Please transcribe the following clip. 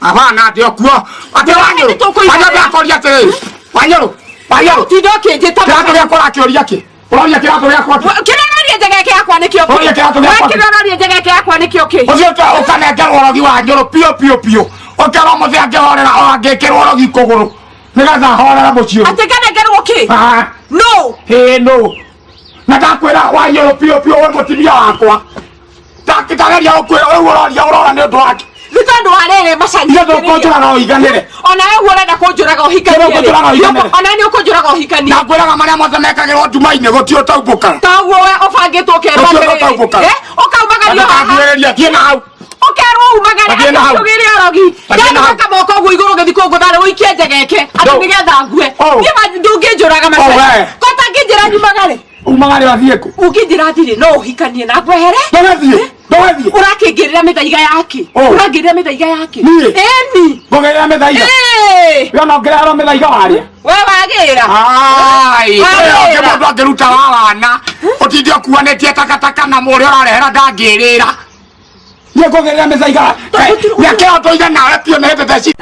Abana ndio kuo. Ate wanyu. Anya bia koria te. Wanyu. Wanyu. Tidoke njeta. Kirato gya kora kioria ki. Uroria kirato gya kwa. Kiraria njega yake yakwa nikio. Uroria kirato gya kwa. Kiraria njega yake yakwa nikio ki. Ucio ta ukanenge rorogi wa njoro pio. Okero mo thia ngehorera o angekero rorogi kuguru. Nigatha horera mucio. Ate kanengerwo ki? No. Hey no. Natakwira wa njoro pio we mutiria wakwa. Takitageria ukwira we urora ne ndwaki. Gitondo arere macani. Ndio konjuraga oiganire. Ona wewe urenda konjuraga ohikani. Ona ni ukonjuraga ohikani. Na kwiraga maria mothe mekagirwo nduma-ini gutio taumbuka. Taguo we obangitwo kerwa. Okaumagario haha. Thiĩ na hau. Okerwo umagare akugire orogi. Ndio kamoko guo iguru githiko guthare uikie njegeke. Ati nigetha ngue. Ni ndungĩnjũraga macani. Kota ngĩnjĩra nyumagare. Umagare wathiĩ kũ? Ũngĩnjĩra atĩrĩ no ũhikanie na ngwehere. Ndũgathiĩ. Ũrakĩngĩrĩra mĩthaiga yake. Ũrangĩrĩra mĩthaiga yake. Eni. Ngũgĩrĩra mĩthaiga. Wona ngĩrĩra mĩthaiga warĩa. We wagĩra. Ai. Wewe mũndũ angĩruta wana. Ũtinde ũkuanĩtie takataka na mũrĩa ũrarehera ndangĩrĩra. Niĩ ngũgĩrĩra mĩthaiga. Nyakĩra tũiga nawe pio nĩ theci.